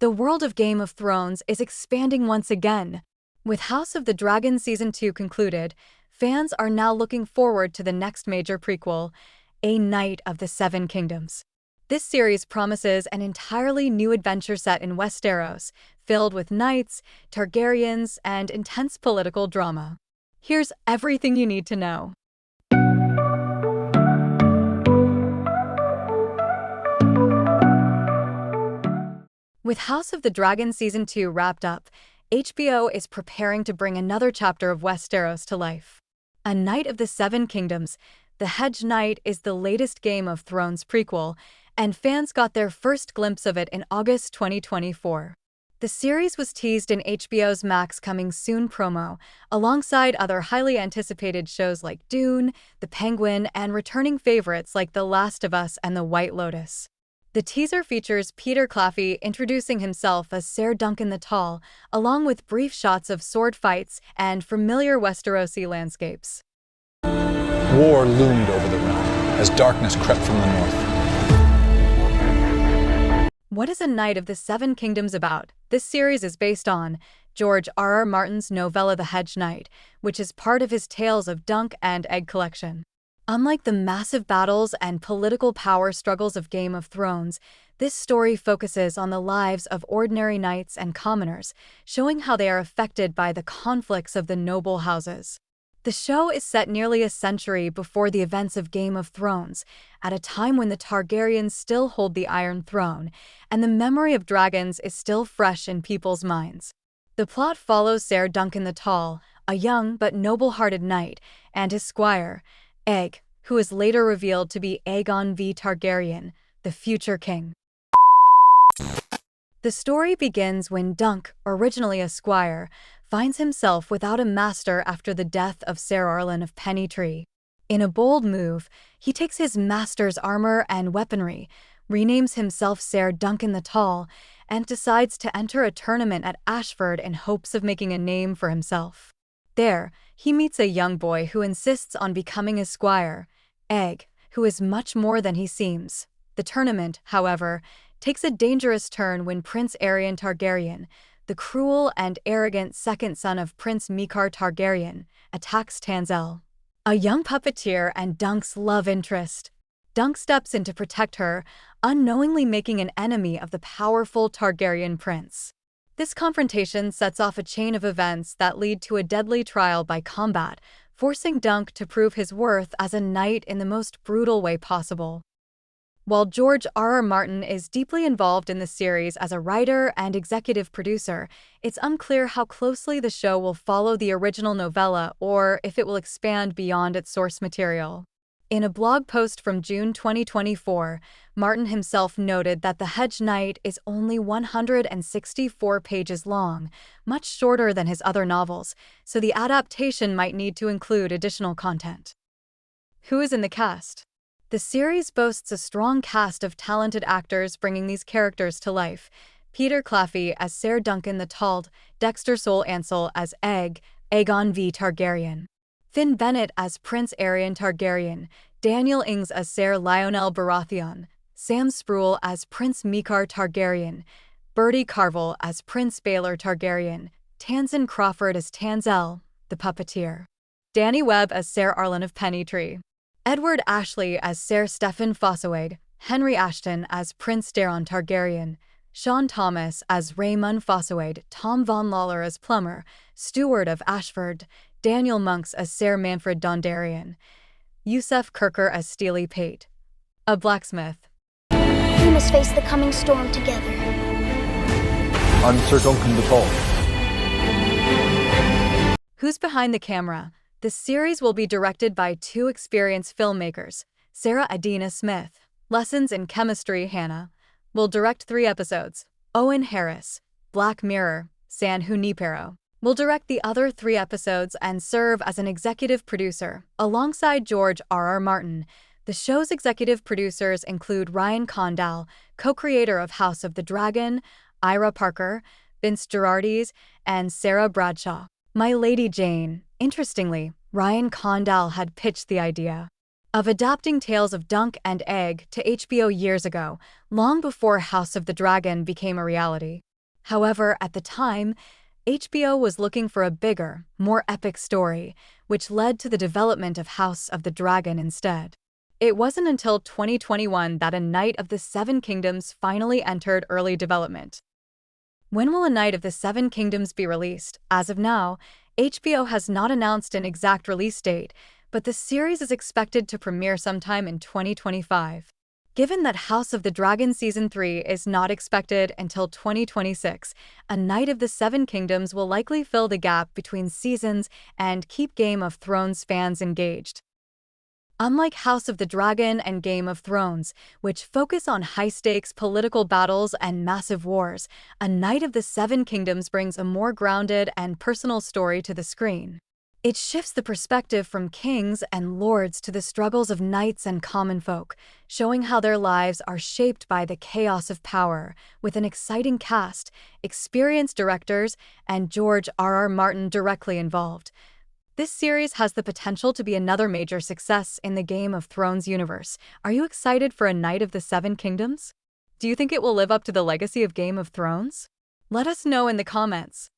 The world of Game of Thrones is expanding once again. With House of the Dragon Season 2 concluded, fans are now looking forward to the next major prequel, A Knight of the Seven Kingdoms. This series promises an entirely new adventure set in Westeros, filled with knights, Targaryens, and intense political drama. Here's everything you need to know. With House of the Dragon Season 2 wrapped up, HBO is preparing to bring another chapter of Westeros to life. A Knight of the Seven Kingdoms, The Hedge Knight is the latest Game of Thrones prequel, and fans got their first glimpse of it in August 2024. The series was teased in HBO's Max Coming Soon promo, alongside other highly anticipated shows like Dune, The Penguin, and returning favorites like The Last of Us and The White Lotus. The teaser features Peter Claffey introducing himself as Ser Duncan the Tall, along with brief shots of sword fights and familiar Westerosi landscapes. War loomed over the realm as darkness crept from the north. What is A Knight of the Seven Kingdoms about? This series is based on George R.R. Martin's novella The Hedge Knight, which is part of his Tales of Dunk and Egg collection. Unlike the massive battles and political power struggles of Game of Thrones, this story focuses on the lives of ordinary knights and commoners, showing how they are affected by the conflicts of the noble houses. The show is set nearly a century before the events of Game of Thrones, at a time when the Targaryens still hold the Iron Throne, and the memory of dragons is still fresh in people's minds. The plot follows Ser Duncan the Tall, a young but noble-hearted knight, and his squire, Egg, who is later revealed to be Aegon V. Targaryen, the future king. The story begins when Dunk, originally a squire, finds himself without a master after the death of Ser Arlen of Pennytree. In a bold move, he takes his master's armor and weaponry, renames himself Ser Duncan the Tall, and decides to enter a tournament at Ashford in hopes of making a name for himself. There, he meets a young boy who insists on becoming a squire, Egg, who is much more than he seems. The tournament, however, takes a dangerous turn when Prince Aerion Targaryen, the cruel and arrogant second son of Prince Mikar Targaryen, attacks Tanselle, a young puppeteer and Dunk's love interest. Dunk steps in to protect her, unknowingly making an enemy of the powerful Targaryen prince. This confrontation sets off a chain of events that lead to a deadly trial by combat, forcing Dunk to prove his worth as a knight in the most brutal way possible. While George R.R. Martin is deeply involved in the series as a writer and executive producer, it's unclear how closely the show will follow the original novella or if it will expand beyond its source material. In a blog post from June 2024, Martin himself noted that The Hedge Knight is only 164 pages long, much shorter than his other novels, so the adaptation might need to include additional content. Who is in the cast? The series boasts a strong cast of talented actors bringing these characters to life. Peter Claffey as Ser Duncan the Tall, Dexter Sol Ansel as Egg, Aegon V. Targaryen, Finn Bennett as Prince Aerion Targaryen, Daniel Ings as Ser Lionel Baratheon, Sam Spruill as Prince Mikar Targaryen, Bertie Carvel as Prince Baelor Targaryen, Tamsin Crawford as Tanselle, the puppeteer, Danny Webb as Ser Arlen of Pennytree, Edward Ashley as Ser Steffan Fossawade, Henry Ashton as Prince Daeron Targaryen, Sean Thomas as Raymond Fossawade, Tom Von Lawler as Plumber, Steward of Ashford, Daniel Monks as Ser Manfred Dondarrion, Yusef Kirker as Steely Pate, a blacksmith. We must face the coming storm together. I'm Ser Duncan the Tall. Who's behind the camera? The series will be directed by two experienced filmmakers. Sarah Adina Smith, Lessons in Chemistry Hannah, will direct 3 episodes. Owen Harris, Black Mirror, San Junipero, will direct the other 3 episodes and serve as an executive producer, alongside George R.R. Martin. The show's executive producers include Ryan Condal, co-creator of House of the Dragon, Ira Parker, Vince Girardes, and Sarah Bradshaw. My Lady Jane. Interestingly, Ryan Condal had pitched the idea of adapting Tales of Dunk and Egg to HBO years ago, long before House of the Dragon became a reality. However, at the time, HBO was looking for a bigger, more epic story, which led to the development of House of the Dragon instead. It wasn't until 2021 that A Knight of the Seven Kingdoms finally entered early development. When will A Knight of the Seven Kingdoms be released? As of now, HBO has not announced an exact release date, but the series is expected to premiere sometime in 2025. Given that House of the Dragon Season 3 is not expected until 2026, A Knight of the Seven Kingdoms will likely fill the gap between seasons and keep Game of Thrones fans engaged. Unlike House of the Dragon and Game of Thrones, which focus on high-stakes political battles and massive wars, A Knight of the Seven Kingdoms brings a more grounded and personal story to the screen. It shifts the perspective from kings and lords to the struggles of knights and common folk, showing how their lives are shaped by the chaos of power, with an exciting cast, experienced directors, and George R.R. Martin directly involved. This series has the potential to be another major success in the Game of Thrones universe. Are you excited for A Knight of the Seven Kingdoms? Do you think it will live up to the legacy of Game of Thrones? Let us know in the comments.